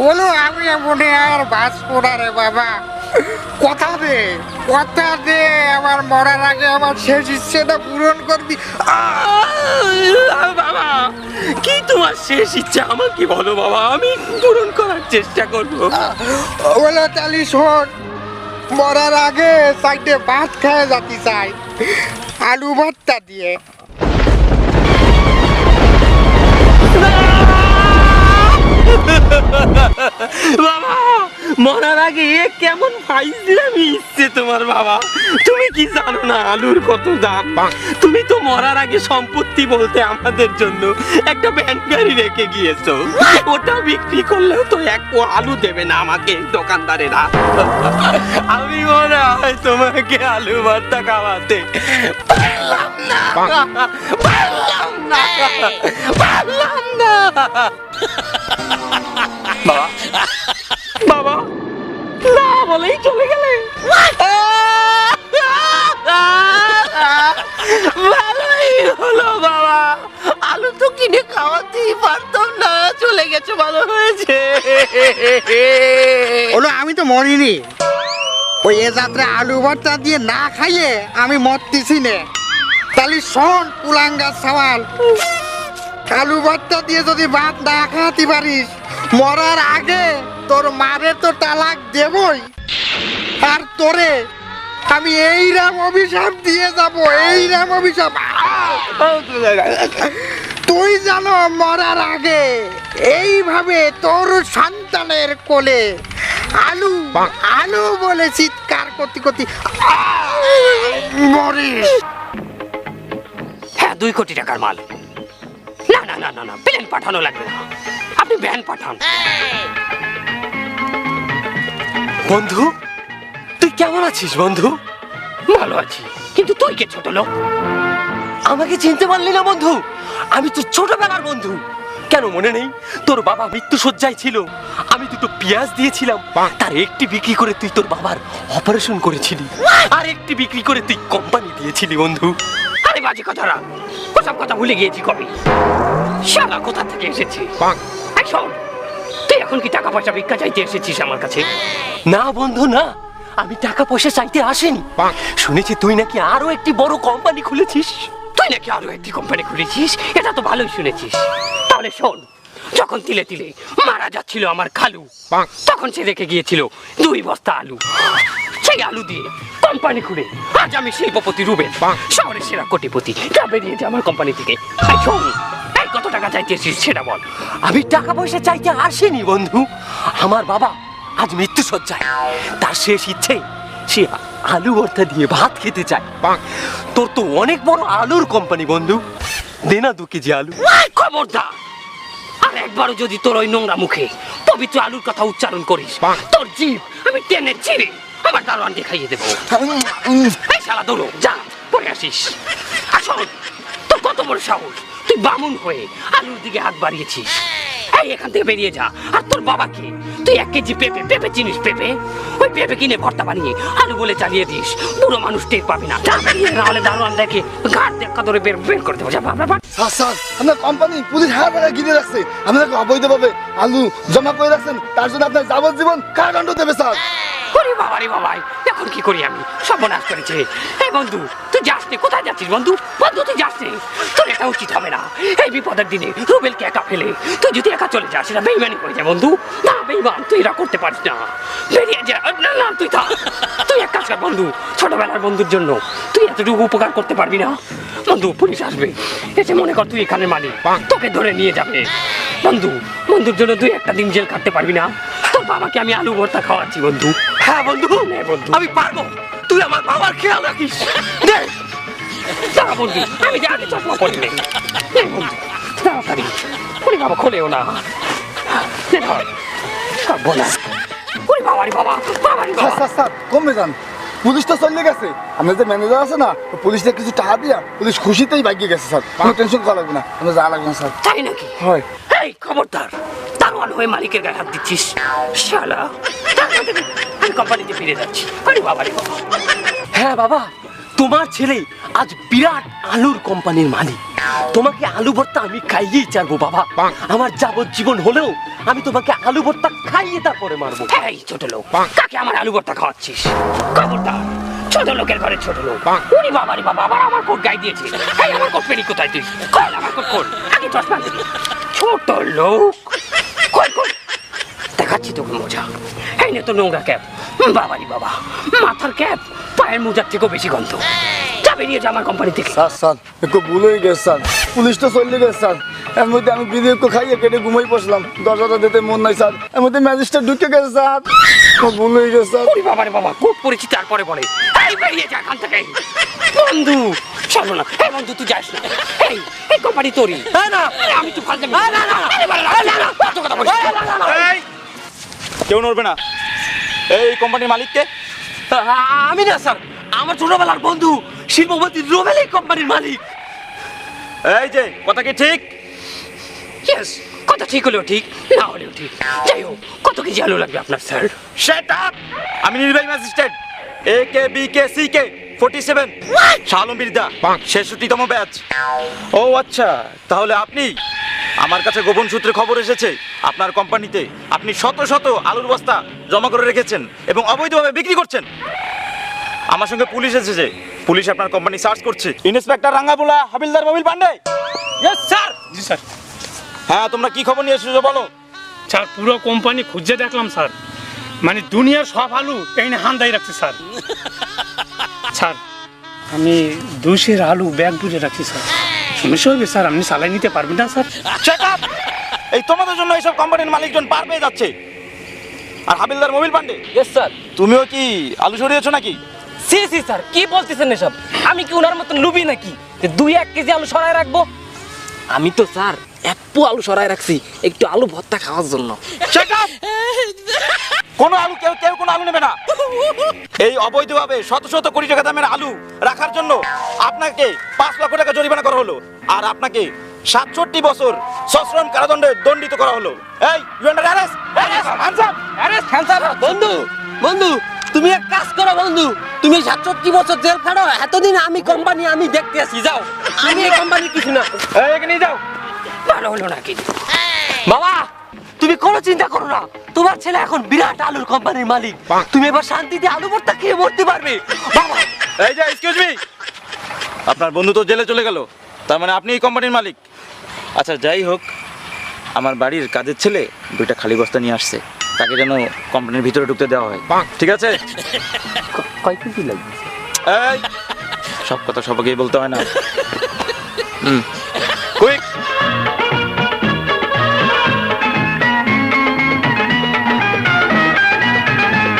বলো আমি মনে আর বাঁচবো না রে বাবা। কথা দে আমার মরার আগে আমার শেষ ইচ্ছেটা পূরণ করবি। বাবা, কি তোমার শেষ ইচ্ছা আমাকে বলো বাবা, আমি পূরণ করার চেষ্টা করবো। বলো তালি শোন, মরার আগে সাইডে ভাত খেয়ে যাতে চাই, আলু ভর্তা দিয়ে। বাবা, মরার আগে কেমন ফাইজলামি ইচ্ছে তোমার বাবা। তুমি কি জানো না আলুর কত দাম? তুমি তো মরার আগে সম্পত্তি বলতে আমাদের জন্য একটা ভ্যান গাড়ি রেখে গিয়েছো। ওটা বিক্রি করলেও তো এক পো আলু দেবে না আমাকে দোকানদারেরা। আমি মনে হয় তোমাকে আলু ভর্তা খাওয়াতে পারলাম না, পারলাম না। বাবা, বাবা না বলেই চলে গেলে। ভালোই হলো বাবা, আলু তো কিনে খাওয়াতেই পারতাম না, চলে গেছে ভালো হয়েছে। বলো আমি তো মরিনি, ওই এ যাত্রা আলু ভর্তা দিয়ে না খাইয়ে আমি মরতেছি না। তাহলে শোন কুলাঙ্গার সওয়াল, আলু ভর্তা দিয়ে যদি ভাত না খাওয়াতে পারিস, মরার আগে তোর মারে তো তালাক দেবই, আর তোরে আমি এইরাম অভিশাপ দিয়ে যাব, এইরাম অভিশাপ। তুই জানো মরার আগে এইভাবে তোর সন্তানের কোলে আলু আলু বলে চিৎকার করতে করতে মরিস। হ্যাঁ, 2 কোটি টাকার মাল। না না না না না, প্লেন পাঠানো লাগবে না, আপনি ভ্যান পাঠান। বন্ধু, তুই কেমন আছিস বন্ধু? ভালো আছি, কিন্তু তুই কে ছোট লোক? আমাকে চিনতে পারলি না বন্ধু? আমি তো ছোটবেলার বন্ধু। কেন মনে নেই? তোর বাবা মৃত্যু শয্যায় ছিল, আমি 2টো পেঁয়াজ দিয়েছিলাম, তার একটি বিক্রি করে তুই তোর বাবার অপারেশন করেছিলি, আর একটি বিক্রি করে তুই কোম্পানি দিয়েছিলি বন্ধু। আরে বাজে কথা রাখ, ওসব কথা ভুলে গিয়েছি কবে। শালা কোথা থেকে এসেছি? এই শোন, তুই এখন কি টাকা পয়সা ভিক্ষা চাইতে এসেছিস আমার কাছে? না বন্ধু না, আমি টাকা পয়সা চাইতে আসিনি। শুনেছি তুই নাকি আরো একটি বড় কোম্পানি খুলেছিস। তুই নাকি আরো একটি কোম্পানি খুলেছিস, এটা তো ভালোই শুনেছিস। তাহলে শোন, যখন তিলে তিলে মারা যাচ্ছিল আমার খালু, তখন সে রেখে গিয়েছিল 2 বস্তা আলু। সেই আলু দিয়ে কোম্পানি খুলে আজ আমি শিল্পপতি রুবেল, শহরের সেরা কোটিপতি। যা বেরিয়েছে আমার কোম্পানি থেকে। এই শোন, এই কত টাকা চাইতে এসেছিস সেটা বল। আমি টাকা পয়সা চাইতে আসিনি বন্ধু, আমার বাবা আজ মৃত্যু শয্যায়, তার শেষ ইচ্ছে সে আলু ভর্তা দিয়ে ভাত খেতে চায়। তোর তো অনেক বড় আলুর কোম্পানি বন্ধু, দে না 2 কেজি আলু। খবরদার, আর একবারও যদি তোর ওই নোংরা মুখে পবিত্র আলুর কথা উচ্চারণ করিস, তোর জিভ আমি টেনে ছিঁড়ে আমার দারোয়ানকে খাইয়ে দেবো। এই শালা দৌড়ো, যা পরে আসিস। আসল তোর কত বড় সাহস, তুই বামুন হয়ে আলুর দিকে হাত বাড়িয়েছিস। এই এখান থেকে বেরিয়ে যা। আর তোর বাবাকে তুই 1 কেজি পেঁপে চিনিস? পেঁপে, ওই পেঁপে কিনে ভর্তা বানিয়ে আলু বলে চালিয়ে দিস, পুরো মানুষ টের পাবি না। যা বেরিয়ে, না হলে দারোয়ান দেখে ঘাট দেখা ধরে বের করে দেবো। যা বাবা। স্যার, আপনার কোম্পানি পুলিশ হারা ঘিরে রাখছে, আপনাকে অবৈধভাবে আলু জমা করে রাখছেন, তার জন্য আপনার যাবজ্জীবন কারাদণ্ড দেবে স্যার। ওরে বাবা রে বাবা, এখন কি করি আমি? সর্বনাশ করেছে। এই বন্ধু, তুই যাস নে। কোথায় যাচ্ছিস বন্ধু? বন্ধু তুই যাস নে, তোর এটা উচিত হবে না। এই বিপদের দিনে রুবেলকে একা ফেলে তুই যদি একা চলে যাস, সেটা বেইমানি করে যায় বন্ধু। না বেইমান, তুই এটা করতে পারিস না, বেরিয়ে যা। না না, তুই থাক, তুই এক কাজ কর বন্ধু, ছোটবেলার বন্ধুর জন্য তুই এতটুকু উপকার করতে পারবি না বন্ধু? পুলিশ আসবে, এসে মনে কর তুই এখানে মালিক, তোকে ধরে নিয়ে যাবে বন্ধু। বন্ধুর জন্য তুই একটা দিন জেল কাটতে পারবি না? তোর বাবাকে আমি আলু ভর্তা খাওয়াচ্ছি বন্ধু। হ্যাঁ বন্ধু, আমি পারবো, তুই আমার বাবার খেয়াল রাখিস। দাঁড়া বন্ধু, আমি যে আগে চশমা পরি নেই বন্ধু, তাড়াতাড়ি। ওরে বাবা, খোলেও না। স্যার, কমবে যান, পুলিশ তো চলে গেছে। আপনার যে ম্যানেজার আছে না, পুলিশটা কিছু টাকা দিয়া পুলিশ খুশিতেই ভাগিয়ে গেছে স্যার, কোনো টেনশন করা লাগবে না, আপনার যা লাগবে না স্যার। তাই নাকি? হয়। এই খবরদার, দারোয়ান হয়ে মালিকের গায়ে হাত দিচ্ছিস শালা। আমি কোম্পানিতে ফিরে যাচ্ছি। আরে বাবা রে বাবা। হ্যাঁ বাবা, তোমার ছেলে আজ বিরাট আলুর কোম্পানির মালিক। তোমাকে আলু ভর্তা আমি খাইয়েই ছাড়বো বাবা। আমার যাবজ্জীবন হলেও আমি তোমাকে আলু ভর্তা খাইয়ে তারপরে মারবো। এই ছোট লোক, কাকে আমার আলু ভর্তা খাওয়াচ্ছিস? খবরদার, ছোট লোকের ঘরে ছোট লোক। উনি বাবা রে বাবা, আবার আমার কোট গায়ে দিয়েছে। এই আমার কোট পেরি কোথায় তুই? কল আমার কোট কল, আগে চশমা দিবি। ছোট লোক, কল কল, দেখাচ্ছি তোকে মজা। এই নে তো নোংরা ক্যাপ। বাবা রে বাবা, মাথার ক্যাপ পায়ের মোজার থেকেও বেশি গন্ধ। যা বেরিয়ে যা আমার কোম্পানি থেকে। স্যার একটু ভুল হয়ে গেছে স্যার, পুলিশ তো চলে গেছে স্যার। এর মধ্যে আমি বিড়ি খাইয়ে কেটে ঘুমাই পড়ছিলাম, দরজাটা দিতে মন নাই স্যার। এর মধ্যে ম্যাজিস্ট্রেট ঢুকে গেছে স্যার, আমার ভুল হয়ে গেছে স্যার। ওরে বাবা রে বাবা, কোট পরেছি তারপরে বলে এই বেরিয়ে যা এখান থেকে। বন্ধু চলো না, এই বন্ধু তুই যাস না। এই কোম্পানি তোরই। না আমি তো ফালতে না না না না কত কথা বলিস? এই কেউ নড়বে না। এই কোম্পানির মালিককে? আমি না স্যার, আমার ছোটবেলার বন্ধু শিল্পপতি রোবেল এই কোম্পানির মালিক। এই যে কথা কি ঠিক? ইয়েস, কথা ঠিক হলেও ঠিক, না হলেও ঠিক। যাই হোক, কত কেজি আলু লাগবে আপনার স্যার? শাট আপ! আমি নির্বাহী ম্যাজিস্ট্রেট AKBKCK 47 শাহ আলম বিরদা, 66তম ব্যাচ। ও আচ্ছা, তাহলে আপনি, আমার কাছে গোপন সূত্রে খবর এসেছে আপনার কোম্পানিতে আপনি শত শত আলুর বস্তা জমা করে রেখেছেন এবং অবৈধভাবে বিক্রি করছেন। আমার সঙ্গে পুলিশ এসেছে, পুলিশ আপনার কোম্পানি সার্চ করছে। ইন্সপেক্টর রাঙ্গাবুলা, হাবিলদার মোবিল পান্ডে। Yes sir. জি স্যার। হ্যাঁ, তোমরা কি খবর নিয়ে এসেছো বলো। স্যার পুরো কোম্পানি খুঁজে দেখলাম স্যার, মানে দুনিয়ার সব আলু এই হান্দাই রাখছে স্যার। স্যার আমি 200 আলু ব্যাগ ভরে রাখছি স্যার, সমস্যা হবে স্যার, আপনি চালাই নিতে পারবেন না স্যার? Shut up! এই তোমাদের জন্য এইসব কোম্পানির মালিকজন পার পেয়ে যাচ্ছে। আর হাবিলদার মোবিল পান্ডে, ইয়েস স্যার। তুমিও কি আলু সরিয়েছো নাকি? সি সি স্যার, কি বলতেছেন এসব? আমি কি ওনার মতন লুবি নাকি যে 2-1 কেজি আলু সরায় রাখবো? আমি তো স্যার 1 পো আলু সরায় রাখছি একটু আলু ভর্তা খাওয়ার জন্য। Shut up! কোনো আলু কেউ কেউ কোনো আলু নেবে না। এই অবৈধভাবে শত শত কোটি টাকা দামের আলু রাখার জন্য আপনাকে 5 লক্ষ টাকা জরিমানা করা হলো আর আপনাকে 67 বছর সশ্রম কারাদণ্ডে দণ্ডিত করা হলো। এই you under arrest! Hands up! আরে স্যার বন্ধু বন্ধু, তুমি এক কাজ করো বন্ধু, তুমি 67 বছর জেল খাটো, এতদিন আমি কোম্পানি আমি দেখতে আসি, যাও আমি এই কোম্পানির কিছু না। এই এখানে নিয়ে যাও। ভালো হলো নাকি? বাবা, তুমি কোনো চিন্তা করো না, তোমার ছেলে এখন বিরাট আলুর কোম্পানির মালিক। তুমি এবার শান্তিতে আলু ভর্তা খেয়ে মরতে পারবে বাবা। এই যে এক্সকিউজ মি, আপনার বন্ধু তো জেলে চলে গেল, তার মানে আপনি এই কোম্পানির মালিক। আচ্ছা যাই হোক, আমার বাড়ির কাজের ছেলে 2টা খালি বস্তা নিয়ে আসছে, তাকে যেন কোম্পানির ভিতরে ঢুকতে দেওয়া হয়, ঠিক আছে? কয় কেজি লাগবে? এই সব কথা সবাইকেই বলতে হয় না।